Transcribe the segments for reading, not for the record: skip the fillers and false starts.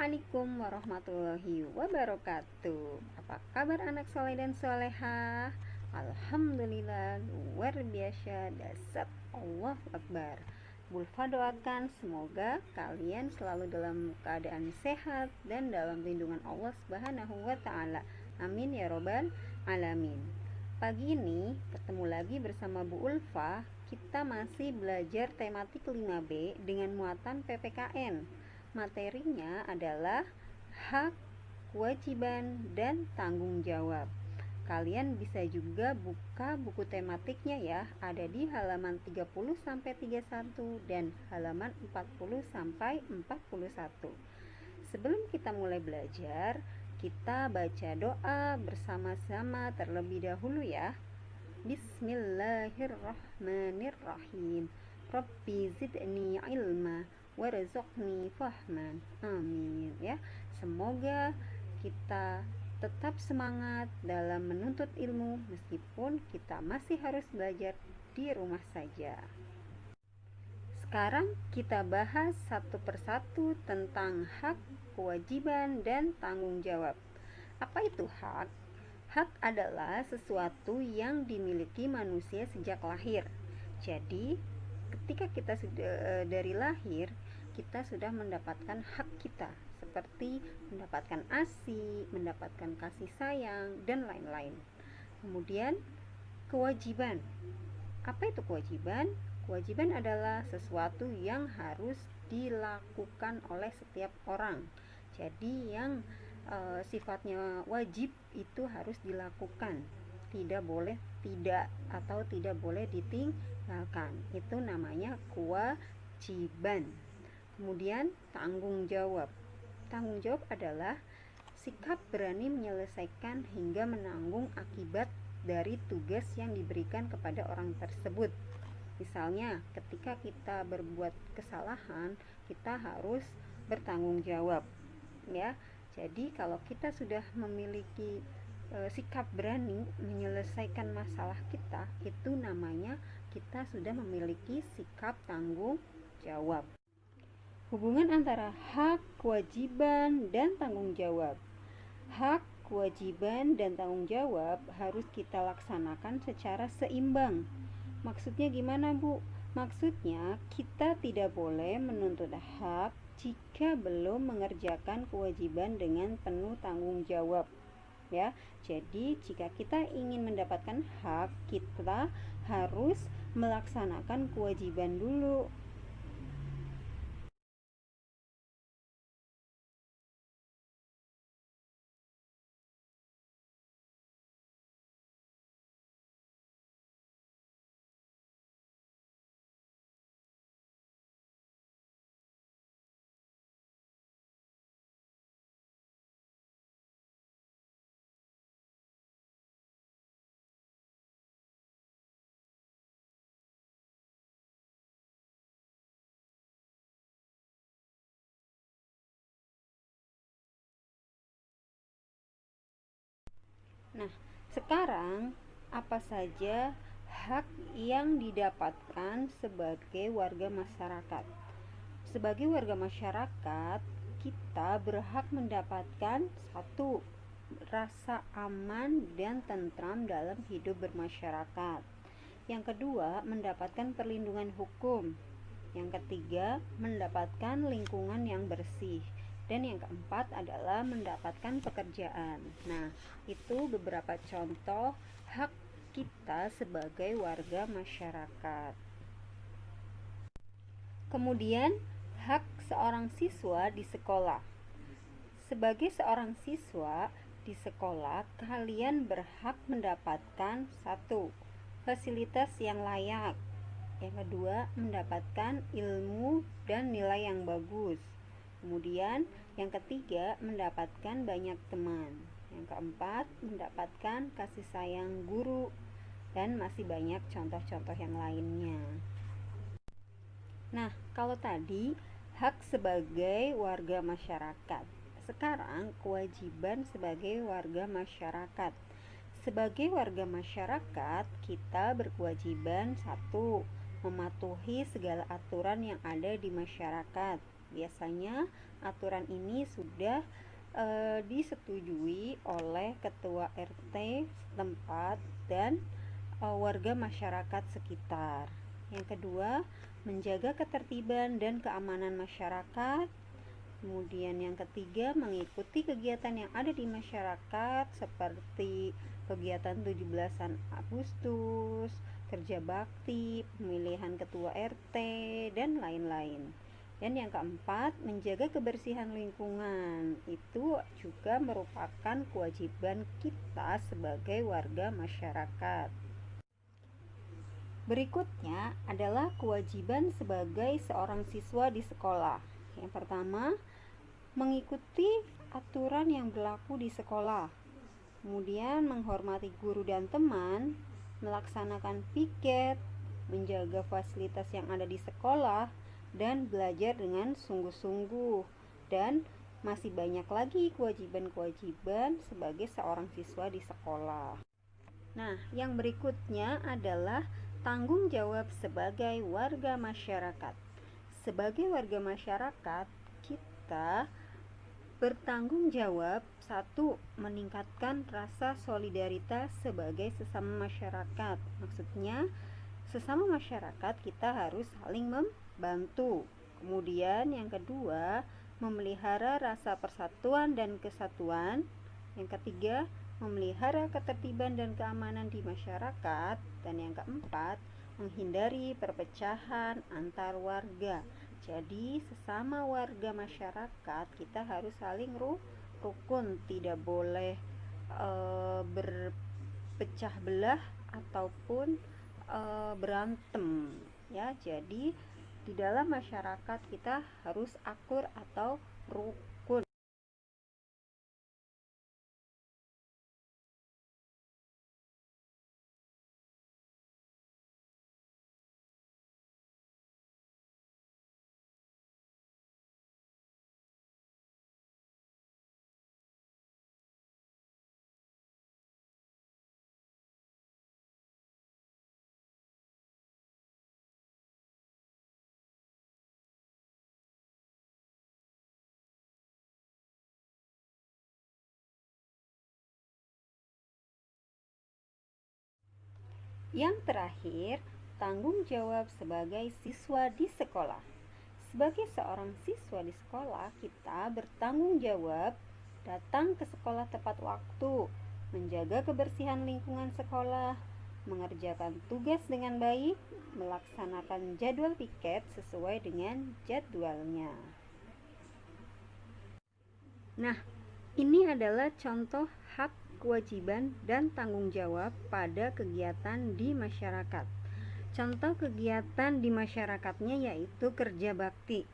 Assalamualaikum warahmatullahi wabarakatuh. Apa kabar anak soleh dan soleha? Alhamdulillah, luar biasa, dasar Allah Akbar. Bulfa doakan semoga kalian selalu dalam keadaan sehat dan dalam lindungan Allah Subhanahu wa taala. Amin ya robbal alamin. Pagi ini ketemu lagi bersama Bu Ulfa. Kita masih belajar tematik 5B dengan muatan PPKN. Materinya adalah hak, kewajiban, dan tanggung jawab. Kalian bisa juga buka buku tematiknya ya, ada di halaman 30 sampai 31 dan halaman 40 sampai 41. Sebelum kita mulai belajar, kita baca doa bersama-sama terlebih dahulu ya. Bismillahirrahmanirrahim. Rabbi zidni ilma warzuqni fahman. Amin ya. Semoga kita tetap semangat dalam menuntut ilmu meskipun kita masih harus belajar di rumah saja. Sekarang kita bahas satu persatu tentang hak, kewajiban, dan tanggung jawab. Apa itu hak? Hak adalah sesuatu yang dimiliki manusia sejak lahir. Jadi, ketika kita sudah dari lahir, kita sudah mendapatkan hak kita, seperti mendapatkan ASI, mendapatkan kasih sayang, dan lain-lain. Kemudian, kewajiban. Apa itu kewajiban? Kewajiban adalah sesuatu yang harus dilakukan oleh setiap orang. Jadi yang sifatnya wajib itu harus dilakukan, tidak boleh tidak atau tidak boleh ditinggalkan. Itu namanya kewajiban. Kemudian tanggung jawab. Tanggung jawab adalah sikap berani menyelesaikan hingga menanggung akibat dari tugas yang diberikan kepada orang tersebut. Misalnya ketika kita berbuat kesalahan, kita harus bertanggung jawab ya. Jadi kalau kita sudah memiliki sikap berani menyelesaikan masalah kita, itu namanya kita sudah memiliki sikap tanggung jawab. Hubungan antara hak, kewajiban, dan tanggung jawab. Hak, kewajiban, dan tanggung jawab harus kita laksanakan secara seimbang. Maksudnya gimana, Bu? Maksudnya kita tidak boleh menuntut hak jika belum mengerjakan kewajiban dengan penuh tanggung jawab ya. Jadi jika kita ingin mendapatkan hak, kita harus melaksanakan kewajiban dulu. Nah, sekarang apa saja hak yang didapatkan sebagai warga masyarakat? Sebagai warga masyarakat, kita berhak mendapatkan satu, rasa aman dan tentram dalam hidup bermasyarakat. Yang kedua, mendapatkan perlindungan hukum. Yang ketiga, mendapatkan lingkungan yang bersih. Dan yang keempat adalah mendapatkan pekerjaan. Nah, itu beberapa contoh hak kita sebagai warga masyarakat. Kemudian, hak seorang siswa di sekolah. Sebagai seorang siswa di sekolah, kalian berhak mendapatkan satu, fasilitas yang layak. Yang kedua, mendapatkan ilmu dan nilai yang bagus. Kemudian, yang ketiga, mendapatkan banyak teman. Yang keempat, mendapatkan kasih sayang guru. Dan masih banyak contoh-contoh yang lainnya. Nah, kalau tadi hak sebagai warga masyarakat. Sekarang kewajiban sebagai warga masyarakat. Sebagai warga masyarakat, kita berkewajiban satu, mematuhi segala aturan yang ada di masyarakat. Biasanya aturan ini sudah disetujui oleh ketua RT setempat dan warga masyarakat sekitar. Yang kedua, menjaga ketertiban dan keamanan masyarakat. Kemudian yang ketiga, mengikuti kegiatan yang ada di masyarakat seperti kegiatan 17-an Agustus, kerja bakti, pemilihan ketua RT, dan lain-lain. Dan yang keempat, menjaga kebersihan lingkungan. Itu juga merupakan kewajiban kita sebagai warga masyarakat. Berikutnya adalah kewajiban sebagai seorang siswa di sekolah. Yang pertama, mengikuti aturan yang berlaku di sekolah. Kemudian menghormati guru dan teman, melaksanakan piket, menjaga fasilitas yang ada di sekolah, dan belajar dengan sungguh-sungguh. Dan masih banyak lagi kewajiban-kewajiban sebagai seorang siswa di sekolah. Nah, yang berikutnya adalah tanggung jawab sebagai warga masyarakat. Sebagai warga masyarakat, kita bertanggung jawab satu, meningkatkan rasa solidaritas sebagai sesama masyarakat. Maksudnya, sesama masyarakat kita harus saling membantu. Kemudian yang kedua, memelihara rasa persatuan dan kesatuan. Yang ketiga, memelihara ketertiban dan keamanan di masyarakat. Dan yang keempat, menghindari perpecahan antar warga. Jadi sesama warga masyarakat kita harus saling rukun, tidak boleh berpecah belah ataupun berantem ya. Jadi di dalam masyarakat kita harus akur atau rukun. Yang terakhir, tanggung jawab sebagai siswa di sekolah. Sebagai seorang siswa di sekolah, kita bertanggung jawab datang ke sekolah tepat waktu, menjaga kebersihan lingkungan sekolah, mengerjakan tugas dengan baik, melaksanakan jadwal piket sesuai dengan jadwalnya. Nah, ini adalah contoh hak, kewajiban, dan tanggung jawab pada kegiatan di masyarakat. Contoh kegiatan di masyarakatnya yaitu kerja bakti.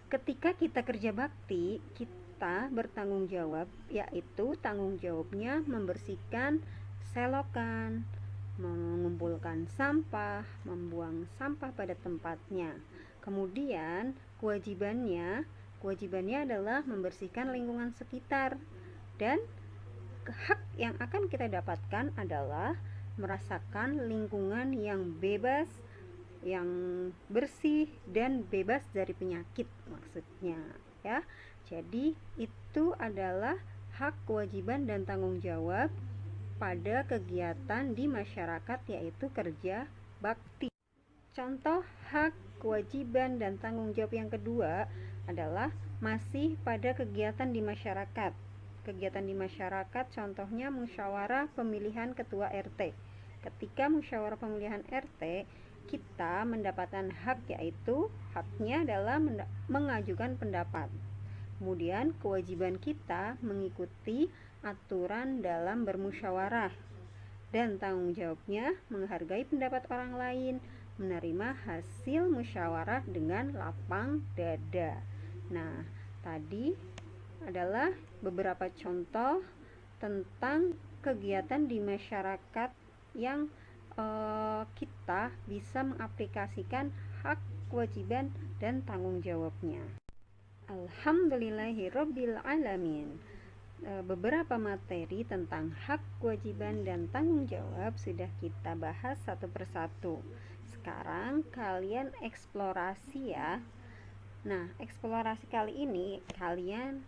Ketika kita kerja bakti, kita bertanggung jawab, yaitu tanggung jawabnya membersihkan selokan, mengumpulkan sampah, membuang sampah pada tempatnya. Kemudian kewajibannya adalah membersihkan lingkungan sekitar, dan hak yang akan kita dapatkan adalah merasakan lingkungan yang bebas, yang bersih dan bebas dari penyakit maksudnya ya. Jadi itu adalah hak, kewajiban dan tanggung jawab pada kegiatan di masyarakat yaitu kerja bakti. Contoh hak, kewajiban dan tanggung jawab yang kedua adalah masih pada kegiatan di masyarakat. Kegiatan di masyarakat contohnya musyawarah pemilihan ketua RT. Ketika musyawarah pemilihan RT, kita mendapatkan hak, yaitu haknya adalah mengajukan pendapat. Kemudian kewajiban kita mengikuti aturan dalam bermusyawarah, dan tanggung jawabnya menghargai pendapat orang lain, menerima hasil musyawarah dengan lapang dada. Nah, tadi adalah beberapa contoh tentang kegiatan di masyarakat yang kita bisa mengaplikasikan hak, kewajiban, dan tanggung jawabnya. Alhamdulillahirabbil alamin. Beberapa materi tentang hak, kewajiban, dan tanggung jawab sudah kita bahas satu persatu. Sekarang kalian eksplorasi ya. Nah, eksplorasi kali ini kalian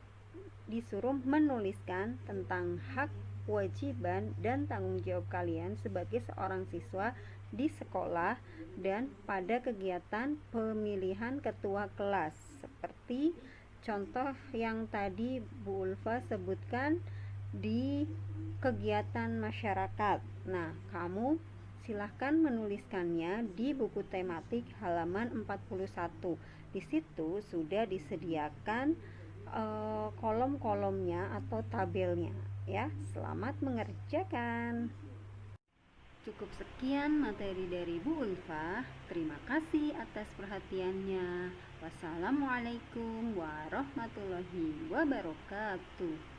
disuruh menuliskan tentang hak, kewajiban, dan tanggung jawab kalian sebagai seorang siswa di sekolah dan pada kegiatan pemilihan ketua kelas, seperti contoh yang tadi Bu Ulfa sebutkan di kegiatan masyarakat. Nah, kamu silahkan menuliskannya di buku tematik halaman 41. Di situ sudah disediakan kolom-kolomnya atau tabelnya ya. Selamat mengerjakan. Cukup sekian materi dari Bu Ulfa. Terima kasih atas perhatiannya. Wassalamualaikum warahmatullahi wabarakatuh.